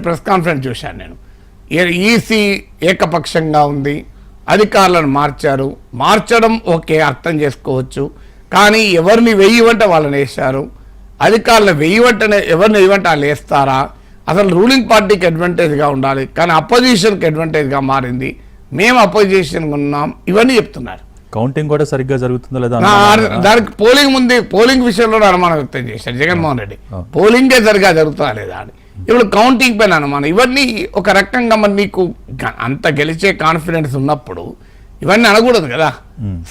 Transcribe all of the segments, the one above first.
Press conference చూశాను నేను. EC ఏకపక్షంగా ఉంది, అధికారులను మార్చడం ఓకే, అర్థం చేసుకోవచ్చు. కానీ ఎవరిని వెయ్యమంటే వాళ్ళని వేశారు, అధికారులను వెయ్యమంటేనే ఎవరిని వెయ్యమంటే వాళ్ళు వేస్తారా? అసలు రూలింగ్ పార్టీకి అడ్వాంటేజ్గా ఉండాలి, కానీ అపోజిషన్కి అడ్వాంటేజ్గా మారింది. మేము అపోజిషన్ ఉన్నాం, ఇవన్నీ చెప్తున్నారు. కౌంటింగ్ కూడా సరిగ్గా జరుగుతుందో లేదా దానికి పోలింగ్ విషయంలో అనుమానం వ్యక్తం చేశారు జగన్మోహన్ రెడ్డి. పోలింగే సరిగా జరుగుతుందా లేదా అని. ఇప్పుడు కౌంటింగ్ పైన అనుమానం. ఇవన్నీ ఒక రకంగా మరి నీకు అంత గెలిచే కాన్ఫిడెన్స్ ఉన్నప్పుడు ఇవన్నీ అనకూడదు కదా.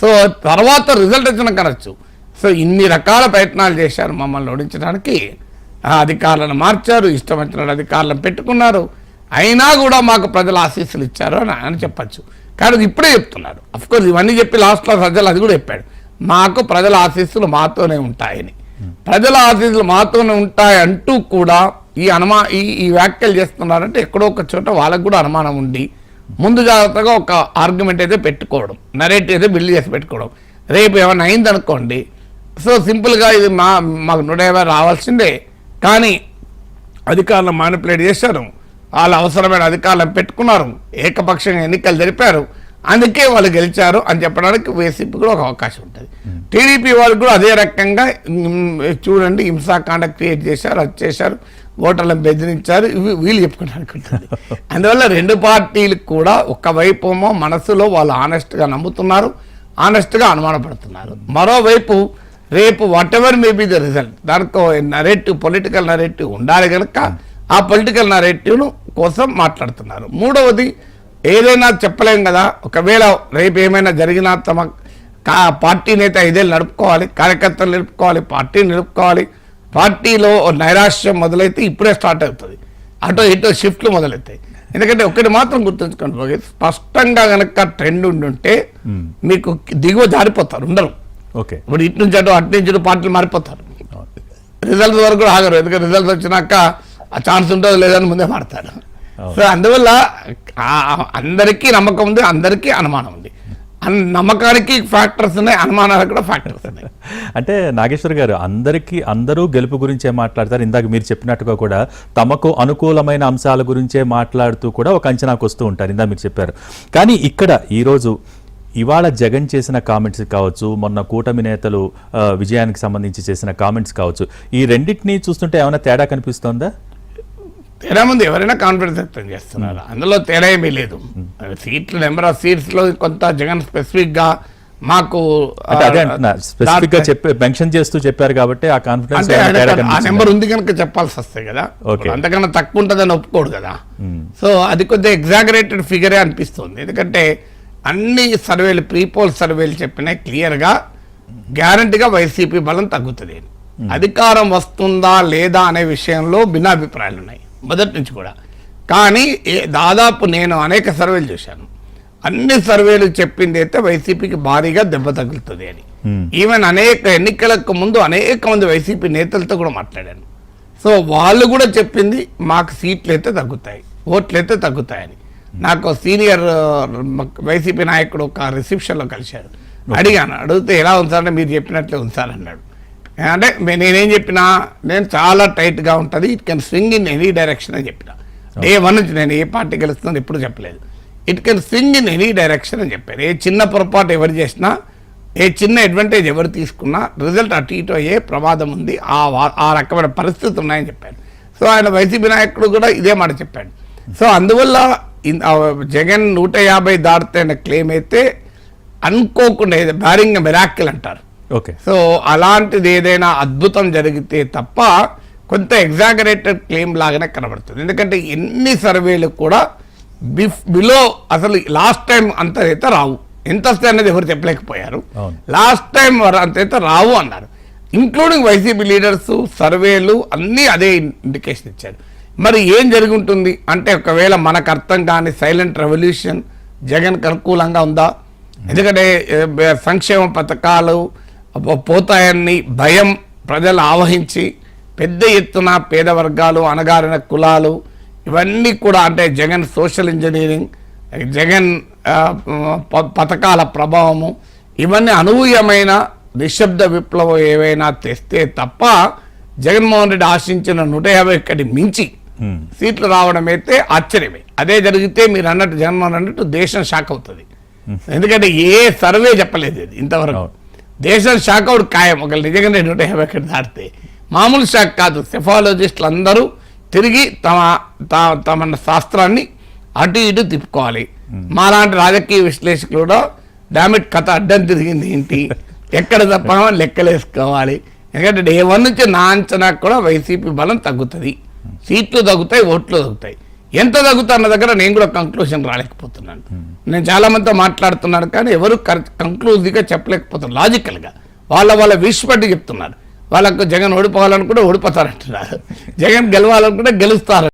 సో తర్వాత రిజల్ట్ వచ్చిన కనొచ్చు. సో ఇన్ని రకాల ప్రయత్నాలు చేశారు మమ్మల్ని ఓడించడానికి. అధికారులను మార్చారు, ఇష్టం వచ్చిన అధికారులను పెట్టుకున్నారు, అయినా కూడా మాకు ప్రజలు ఆశీస్సులు ఇచ్చారు అని చెప్పచ్చు. కానీ ఇప్పుడే చెప్తున్నారు. అఫ్కోర్స్ ఇవన్నీ చెప్పి లాస్ట్లో సజ్జలు అది కూడా చెప్పాడు, మాకు ప్రజల ఆశీస్సులు మాతోనే ఉంటాయని. ప్రజల ఆశీస్సులు మాతోనే ఉంటాయి అంటూ కూడా ఈ వ్యాఖ్యలు చేస్తున్నారంటే ఎక్కడో ఒక చోట వాళ్ళకు కూడా అనుమానం ఉండి ముందు జాగ్రత్తగా ఒక ఆర్గ్యుమెంట్ అయితే పెట్టుకోవడం, నరేటివ్ అయితే బిల్డ్ చేసి పెట్టుకోవడం. రేపు ఏమైనా అయిందనుకోండి, సో సింపుల్గా ఇది మాకు 150 రావాల్సిందే, కానీ అధికారులను మానిపులేట్ చేశారు, వాళ్ళు అవసరమైన అధికారులను పెట్టుకున్నారు, ఏకపక్షంగా ఎన్నికలు జరిపారు, అందుకే వాళ్ళు గెలిచారు అని చెప్పడానికి వైసీపీ కూడా ఒక అవకాశం ఉంటుంది. టీడీపీ వాళ్ళు కూడా అదే రకంగా చూడండి హింసాకాండ క్రియేట్ చేశారు, అది చేశారు, ఓటర్లను బెదిరించారు, వీళ్ళు చెప్పుకుంటారు. అందువల్ల రెండు పార్టీలకు కూడా ఒకవైపు మనసులో వాళ్ళు ఆనెస్ట్గా నమ్ముతున్నారు, ఆనెస్ట్గా అనుమానపడుతున్నారు. మరోవైపు రేపు what ever may be the result, దానికో నరేటివ్, పొలిటికల్ నరేటివ్ ఉండాలి కనుక ఆ పొలిటికల్ నరేటివ్ కోసం మాట్లాడుతున్నారు. మూడవది ఏదైనా చెప్పలేం కదా, ఒకవేళ రేపు ఏమైనా జరిగినా తమ పార్టీ నేత 5 ఏళ్ళు నడుపుకోవాలి, కార్యకర్తలు నిలుపుకోవాలి, పార్టీని నిలుపుకోవాలి. పార్టీలో నైరాశ్యం మొదలైతే ఇప్పుడే స్టార్ట్ అవుతుంది, అటో ఇటో షిఫ్ట్లు మొదలవుతాయి. ఎందుకంటే ఒకటి మాత్రం గుర్తుంచుకోండి, స్పష్టంగా కనుక ట్రెండ్ ఉండుంటే మీకు దిగువ జారిపోతారు, ఉండరు. ఇప్పుడు ఇటు నుంచి అటు నుంచి పార్టీలు మారిపోతారు, రిజల్ట్ వరకు కూడా ఆగరు. ఎందుకంటే రిజల్ట్ వచ్చినాక ఆ ఛాన్స్ ఉంటుందో లేదని ముందే మాడతారు. సో అందువల్ల అందరికీ నమ్మకం ఉంది, అందరికీ అనుమానం ఉంది. నమ్మకానికి ఫ్యాక్టర్స్ ఉన్నాయి, అనుమానాలకు కూడా ఫ్యాక్టర్స్ ఉన్నాయి. అంటే నాగేశ్వర్ గారు, అందరూ గెలుపు గురించే మాట్లాడతారు. ఇందాక మీరు చెప్పినట్టుగా కూడా తమకు అనుకూలమైన అంశాల గురించే మాట్లాడుతూ కూడా ఒక అంచనాకు వస్తూ ఉంటారు, ఇందాక మీరు చెప్పారు. కానీ ఇక్కడ ఇవాళ జగన్ చేసిన కామెంట్స్ కావచ్చు, మొన్న కూటమి నేతలు విజయానికి సంబంధించి చేసిన కామెంట్స్ కావచ్చు, ఈ రెండింటినీ చూస్తుంటే ఏమైనా తేడా కనిపిస్తోందా? తేడా ముందు ఎవరైనా కాన్ఫిడెన్స్ వ్యక్తం చేస్తున్నారు, అందులో తేడా ఏమీ లేదు. సీట్లు, నెంబర్ ఆఫ్ సీట్స్లో కొంత జగన్ స్పెసిఫిక్గా మాకు మెన్షన్ చేస్తూ చెప్పారు కాబట్టి ఆ కాన్ఫిడెన్స్, ఆ నెంబర్ ఉంది కనుక చెప్పాల్సి వస్తాయి కదా, అంతకన్నా తక్కువ ఉంటుందని ఒప్పుకోడు కదా. సో అది కొద్దిగా ఎగ్జాగరేటెడ్ ఫిగరే అనిపిస్తుంది. ఎందుకంటే అన్ని సర్వేలు, ప్రీపోల్ సర్వేలు చెప్పినాయి క్లియర్గా, గ్యారంటీగా వైసీపీ బలం తగ్గుతుంది. అధికారం వస్తుందా లేదా అనే విషయంలో భిన్నాభిప్రాయాలు ఉన్నాయి మొదటి నుంచి కూడా. కానీ దాదాపు నేను అనేక సర్వేలు చూశాను, అన్ని సర్వేలు చెప్పింది అయితే వైసీపీకి భారీగా దెబ్బ తగులుతుంది అని. ఈవెన్ అనేక ఎన్నికలకు ముందు అనేక మంది వైసీపీ నేతలతో కూడా మాట్లాడాను. సో వాళ్ళు కూడా చెప్పింది మాకు సీట్లు అయితే తగ్గుతాయి, ఓట్లు అయితే తగ్గుతాయని. నాకు సీనియర్ వైసీపీ నాయకుడు ఒక రిసెప్షన్లో కలిశాడు, అడిగితే ఎలా ఉంచారంటే మీరు చెప్పినట్లే ఉంచారన్నాడు. అంటే నేనేం చెప్పినా, నేను చాలా టైట్గా ఉంటుంది, it can swing in any direction అని చెప్పిన. డే 1 నుంచి నేను ఏ పార్టీ గెలుస్తుందని ఎప్పుడు చెప్పలేదు. It can swing in any direction అని చెప్పాను. ఏ చిన్న పొరపాటు ఎవరు చేసినా, ఏ చిన్న అడ్వాంటేజ్ ఎవరు తీసుకున్నా రిజల్ట్ అటు ఇటు అయ్యే ప్రమాదం ఉంది, ఆ రకమైన పరిస్థితులు ఉన్నాయని చెప్పాను. సో ఆయన వైసీపీ నాయకుడు కూడా ఇదే మాట చెప్పాడు. సో అందువల్ల జగన్ 150 దాటితే అనే క్లెయిమ్ అయితే అనుకోకుండా బ్యారింగ్ మిరాకిల్ అంటారు. సో అలాంటిది ఏదైనా అద్భుతం జరిగితే తప్ప కొంత ఎగ్జాగరేటెడ్ క్లెయిమ్ లాగానే కనబడుతుంది. ఎందుకంటే ఎన్ని సర్వేలు కూడా బిలో అసలు లాస్ట్ టైం అంత అయితే రావు, ఎంత వస్తాయి అనేది ఎవరు చెప్పలేకపోయారు. లాస్ట్ టైం అంతైతే రావు అన్నారు, ఇంక్లూడింగ్ వైసీపీ లీడర్స్. సర్వేలు అన్నీ అదే ఇండికేషన్ ఇచ్చారు. మరి ఏం జరిగి ఉంటుంది అంటే, ఒకవేళ మనకు అర్థం కాని సైలెంట్ రెవల్యూషన్ జగన్కి అనుకూలంగా ఉందా? ఎందుకంటే సంక్షేమ పథకాలు పోతాయని భయం ప్రజలు ఆవహించి పెద్ద ఎత్తున పేద వర్గాలు, అణగారిన కులాలు, ఇవన్నీ కూడా, అంటే జగన్ సోషల్ ఇంజనీరింగ్, జగన్ పథకాల ప్రభావము, ఇవన్నీ అనూహ్యమైన నిశ్శబ్ద విప్లవం ఏవైనా తెస్తే తప్ప జగన్మోహన్ రెడ్డి ఆశించిన 151 మించి సీట్లు రావడం అయితే ఆశ్చర్యమే. అదే జరిగితే మీరు అన్నట్టు జగన్మోహన్ అన్నట్టు దేశం షాక్ అవుతుంది. ఎందుకంటే ఏ సర్వే చెప్పలేదు ఇది ఇంతవరకు. దేశం షాక్ అవుట్ ఖాయం. ఒకళ్ళు నిజంగానే 150 దాటితే మామూలు షాక్ కాదు. సెఫాలజిస్టులు అందరూ తిరిగి తమ శాస్త్రాన్ని అటు ఇటు తిప్పుకోవాలి. మాలాంటి రాజకీయ విశ్లేషకులు కూడా డామిట్ కథ అడ్డం తిరిగింది ఏంటి, ఎక్కడ తప్పామో లెక్కలేసుకోవాలి. ఎందుకంటే డే 1 నుంచి నా అంచనాకు కూడా వైసీపీ బలం తగ్గుతుంది, సీట్లు తగ్గుతాయి, ఓట్లు తగ్గుతాయి. ఎంత తగ్గుతా అన్న దగ్గర నేను కూడా కంక్లూషన్ రాలేకపోతున్నాను. నేను చాలా మందితో మాట్లాడుతున్నాను కానీ ఎవరు కంక్లూజివ్గా చెప్పలేకపోతున్నారు. లాజికల్గా వాళ్ళ విష్ పట్టి చెప్తున్నారు. వాళ్ళకు జగన్ ఓడిపోవాలనుకుంటే ఓడిపోతారంటున్నారు, జగన్ గెలవాలనుకుంటే గెలుస్తారు.